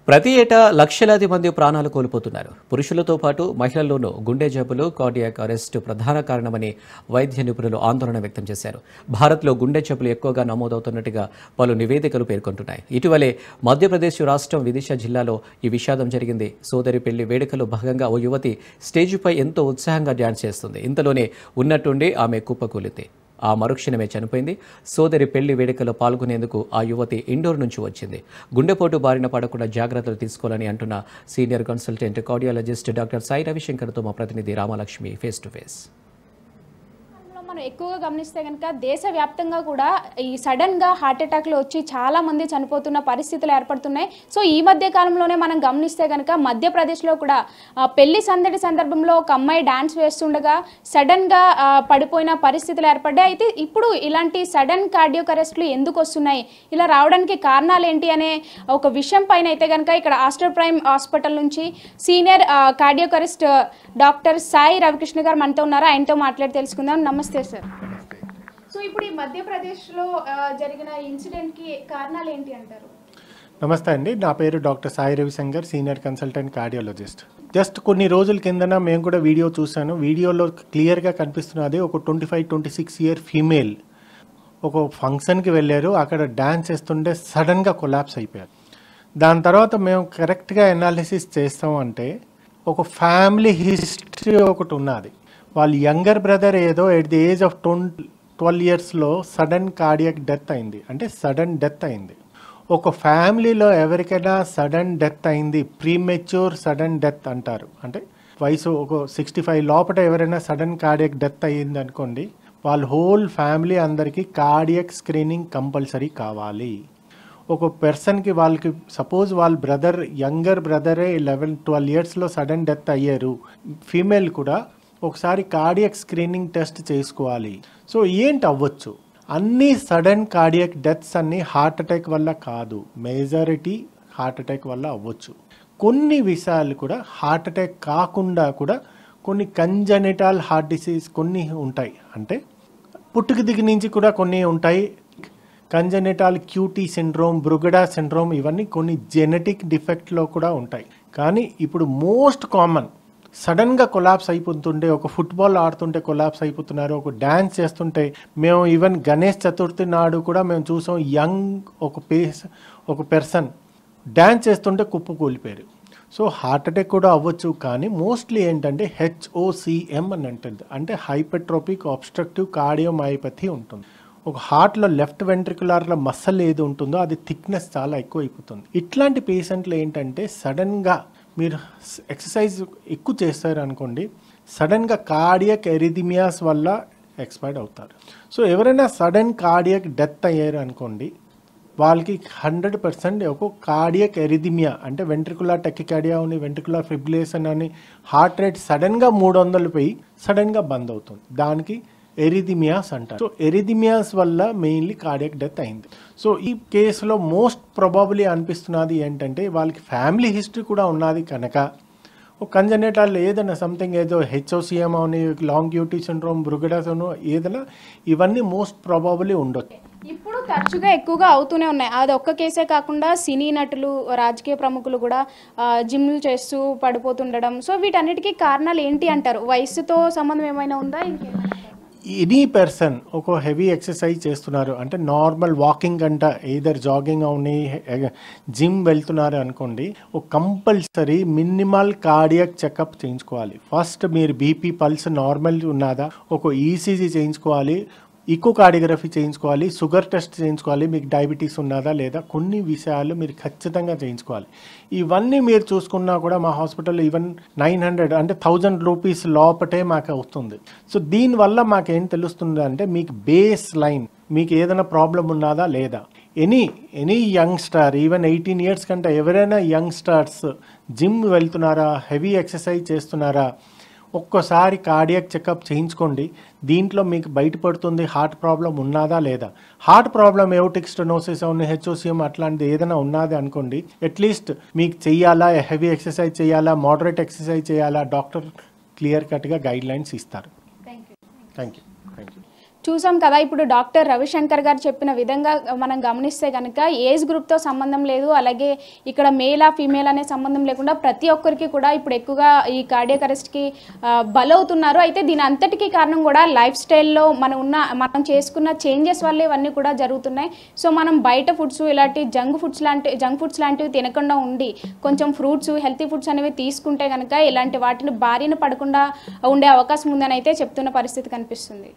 ప్రతి ఏటా లక్షలాది మంది ప్రాణాలు కోల్పోతున్నారు. పురుషులతో పాటు మహిళల్లోనూ గుండె జబ్బులు, కార్డియాక్ అరెస్ట్ ప్రధాన కారణమని వైద్య నిపుణులు ఆందోళన వ్యక్తం చేశారు. భారత్లో గుండె జబ్బులు ఎక్కువగా నమోదవుతున్నట్టుగా పలు నివేదికలు పేర్కొంటున్నాయి. ఇటీవలే మధ్యప్రదేశ్ రాష్ట్రం విదిశా జిల్లాలో ఈ విషాదం జరిగింది. సోదరి పెళ్లి వేడుకలో భాగంగా ఓ యువతి స్టేజిపై ఎంతో ఉత్సాహంగా డ్యాన్స్ చేస్తుంది. ఇంతలోనే ఉన్నట్టుండి ఆమె కుప్పకూలింది. ఆ మరుక్షణమే చనిపోయింది. సోదరి పెళ్లి వేడుకలో పాల్గొనేందుకు ఆ యువతి ఇండోర్ నుంచి వచ్చింది. గుండెపోటు బారిన పడకుండా జాగ్రత్తలు తీసుకోవాలని అంటున్న senior consultant cardiologist doctor Sai రవిశంకర్తో మా ప్రతినిధి రామలక్ష్మి ఫేస్ టు ఫేస్. మనం ఎక్కువగా గమనిస్తే కనుక దేశవ్యాప్తంగా కూడా ఈ సడన్గా హార్ట్ అటాక్లు వచ్చి చాలా మంది చనిపోతున్న పరిస్థితులు ఏర్పడుతున్నాయి. సో ఈ మధ్య కాలంలోనే మనం గమనిస్తే కనుక మధ్యప్రదేశ్లో కూడా పెళ్లి సందడి సందర్భంలో ఒక అమ్మాయి డాన్స్ వేస్తుండగా సడన్గా పడిపోయిన పరిస్థితులు ఏర్పడ్డాయి. అయితే ఇప్పుడు ఇలాంటి సడన్ కార్డియాక్ అరెస్టులు ఎందుకు వస్తున్నాయి, ఇలా రావడానికి కారణాలు ఏంటి అనే ఒక విషయం పైన అయితే కనుక ఇక్కడ ఆస్టర్ ప్రైమ్ హాస్పిటల్ నుంచి senior cardiac arrest doctor Sai Ravikrishna గారు మనతో ఉన్నారు. ఆయనతో మాట్లాడి తెలుసుకుందాం. నమస్తే సార్. సో ఇప్పుడు ఈ మధ్యప్రదేశ్లో జరిగిన ఇన్సిడెంట్కి కారణాలు ఏంటి అంటారు? నమస్తే అండి, నా పేరు doctor Sai Ravishankar, senior consultant cardiologist. Just కొన్ని రోజుల కిందన మేము కూడా వీడియో చూసాను. వీడియోలో క్లియర్గా కనిపిస్తున్నది ఒక 25-26 ఇయర్ ఫీమేల్ ఒక ఫంక్షన్కి వెళ్ళారు. అక్కడ డ్యాన్స్ చేస్తుంటే సడన్గా కొలాప్స్ అయిపోయారు. దాని తర్వాత మేము కరెక్ట్గా అనాలిసిస్ చేస్తామంటే ఒక ఫ్యామిలీ హిస్టరీ ఒకటి ఉన్నది. వాళ్ళ యంగర్ బ్రదర్ ఏదో ఎట్ ది ఏజ్ ఆఫ్ 12 ఇయర్స్లో సడన్ కార్డియాక్ డెత్ అయింది. అంటే సడన్ డెత్ అయింది. ఒక ఫ్యామిలీలో ఎవరికైనా సడన్ డెత్ అయింది, ప్రీమెచ్యూర్ సడన్ డెత్ అంటారు. అంటే వయసు ఒక 65 లోపల ఎవరైనా సడన్ కార్డియాక్ డెత్ అయ్యింది అనుకోండి, వాళ్ళ హోల్ ఫ్యామిలీ అందరికీ కార్డియాక్ స్క్రీనింగ్ కంపల్సరీ కావాలి. ఒక పర్సన్కి వాళ్ళకి సపోజ్ వాళ్ళ బ్రదర్ యంగర్ బ్రదరే 11-12 ఇయర్స్లో సడన్ డెత్ అయ్యారు, ఫీమేల్ కూడా ఒకసారి కార్డియాక్ స్క్రీనింగ్ టెస్ట్ చేసుకోవాలి. సో ఏంటి అవ్వచ్చు? అన్ని సడన్ కార్డియాక్ డెత్స్ అన్ని హార్ట్ అటాక్ వల్ల కాదు, మెజారిటీ హార్ట్ అటాక్ వల్ల అవ్వచ్చు. కొన్ని విషయాలు కూడా హార్ట్ అటాక్ కాకుండా కూడా కొన్ని కంజనిటల్ హార్ట్ డిసీజ్ కొన్ని ఉంటాయి. అంటే పుట్టుక దిగి నుంచి కూడా కొన్ని ఉంటాయి. కంజనిటల్ క్యూటీ సిండ్రోమ్, బ్రుగడా సిండ్రోమ్, ఇవన్నీ కొన్ని జెనెటిక్ డిఫెక్ట్లో కూడా ఉంటాయి. కానీ ఇప్పుడు మోస్ట్ కామన్ సడన్గా కొలాప్స్ అయిపోతుంటే, ఒక ఫుట్బాల్ ఆడుతుంటే కొలాప్స్ అయిపోతున్నారు, ఒక డ్యాన్స్ చేస్తుంటే, మేము ఈవెన్ గణేష్ చతుర్థి నాడు కూడా మేము చూసాం యంగ్ ఒక పర్సన్ డ్యాన్స్ చేస్తుంటే కుప్పకూలిపోయారు. సో హార్ట్ అటాక్ కూడా అవ్వచ్చు. కానీ మోస్ట్లీ ఏంటంటే HOCM అని అంటుంది, అంటే హైపర్ట్రోపిక్ ఆబ్స్ట్రక్టివ్ కార్డియోమయోపతి ఉంటుంది. ఒక హార్ట్లో లెఫ్ట్ వెంట్రికులర్లో మస్సల్ ఏది ఉంటుందో అది థిక్నెస్ చాలా ఎక్కువ అయిపోతుంది. ఇట్లాంటి పేషెంట్లు ఏంటంటే సడన్గా మీరు ఎక్సర్సైజ్ ఎక్కువ చేస్తారు అనుకోండి, సడన్గా కార్డియాక్ ఎరిథిమియాస్ వల్ల ఎక్స్పైర్డ్ అవుతారు. సో ఎవరైనా సడన్ కార్డియాక్ డెత్ అయ్యారు అనుకోండి, వాళ్ళకి 100% ఒక కార్డియాక్ ఎరిథిమియా, అంటే వెంట్రికులర్ టెకికార్డియా అని, వెంట్రికులర్ ఫిబ్రిలేషన్ అని, హార్ట్ రేట్ సడన్గా 300 పోయి సడన్గా బంద్ అవుతుంది. దానికి ఎరిథిమియాస్ అంటారు. సో ఎరిథిమియాస్ వల్ల మెయిన్లీ కార్డియాక్ డెత్ అయింది. సో ఈ కేసులో మోస్ట్ ప్రాబబ్లీ అనిపిస్తున్నది ఏంటంటే వాళ్ళకి ఫ్యామిలీ హిస్టరీ కూడా ఉన్నది కనుక ఒక కంజనిటల్ ఏదైనా సంథింగ్ ఏదో HOCM అని, లాంగ్ క్యూటీ సిండ్రోమ్, బ్రుగడాసను ఏదైనా, ఇవన్నీ మోస్ట్ ప్రాబబ్లీ ఉండొచ్చు. ఇప్పుడు తరచుగా ఎక్కువగా అవుతూనే ఉన్నాయి. అది ఒక్క కేసే కాకుండా సినీ నటులు, రాజకీయ ప్రముఖులు కూడా జిమ్లు చేస్తూ పడిపోతుండడం. సో వీటన్నిటికీ కారణాలు ఏంటి అంటారు? వయసుతో సంబంధం ఏమైనా ఉందా? ఎనీ పర్సన్ ఒక హెవీ ఎక్సర్సైజ్ చేస్తున్నారు అంటే, నార్మల్ వాకింగ్ అంట, ఎయిదర్ జాగింగ్ అవుని, జిమ్ వెళ్తున్నారు అనుకోండి, ఒక కంపల్సరీ మినిమల్ కార్డియాక్ చెకప్ చేయించుకోవాలి. ఫస్ట్ మీరు బీపీ పల్స్ నార్మల్ ఉన్నదా, ఒక ECG చేయించుకోవాలి, ఈకోకార్డియోగ్రఫీ చేయించుకోవాలి, షుగర్ టెస్ట్ చేయించుకోవాలి, మీకు డయాబెటీస్ ఉన్నదా లేదా, కొన్ని విషయాలు మీరు ఖచ్చితంగా చేయించుకోవాలి. ఇవన్నీ మీరు చూసుకున్నా కూడా మా హాస్పిటల్లో ఈవెన్ 900 అంటే 1000 రూపీస్ లోపటే మాకు అవుతుంది. సో దీనివల్ల మాకేం తెలుస్తుంది అంటే, మీకు బేస్ లైన్, మీకు ఏదైనా ప్రాబ్లం ఉన్నదా లేదా. ఎనీ యంగ్స్టర్, ఈవెన్ 18 ఇయర్స్ కంటే ఎవరైనా యంగ్స్టర్స్ జిమ్ వెళ్తున్నారా, హెవీ ఎక్సర్సైజ్ చేస్తున్నారా, ఒక్కసారి కార్డియాక్ చెకప్ చేయించుకోండి. దీంట్లో మీకు బయటపడుతుంది హార్ట్ ప్రాబ్లం ఉన్నదా లేదా. హార్ట్ ప్రాబ్లం ఎయోటిక్ స్టెనోసిస్ అవును, HOCM అట్లాంటిది ఏదైనా ఉన్నది అనుకోండి, అట్లీస్ట్ మీకు చెయ్యాలా, హెవీ ఎక్సర్సైజ్ చేయాలా, మోడరేట్ ఎక్సర్సైజ్ చేయాలా, డాక్టర్ క్లియర్ కట్గా గైడ్ లైన్స్ ఇస్తారు. Thank you. Thank you. చూసాం కదా, ఇప్పుడు డాక్టర్ రవిశంకర్ గారు చెప్పిన విధంగా మనం గమనిస్తే కనుక ఏజ్ గ్రూప్తో సంబంధం లేదు, అలాగే ఇక్కడ మేలా ఫీమేల్ అనే సంబంధం లేకుండా ప్రతి ఒక్కరికి కూడా ఇప్పుడు ఎక్కువగా ఈ కార్డియాక్ అరెస్ట్కి బలవుతున్నారు. అయితే దీని అంతటికీ కారణం కూడా లైఫ్ స్టైల్లో మనం చేసుకున్న చేంజెస్ వల్ల ఇవన్నీ కూడా జరుగుతున్నాయి. సో మనం బయట ఫుడ్స్ ఇలాంటి జంక్ ఫుడ్స్ లాంటివి తినకుండా ఉండి కొంచెం ఫ్రూట్స్ హెల్తీ ఫుడ్స్ అనేవి తీసుకుంటే కనుక ఇలాంటి వాటిని బారిన పడకుండా ఉండే అవకాశం ఉందని అయితే చెప్తున్న పరిస్థితి కనిపిస్తుంది.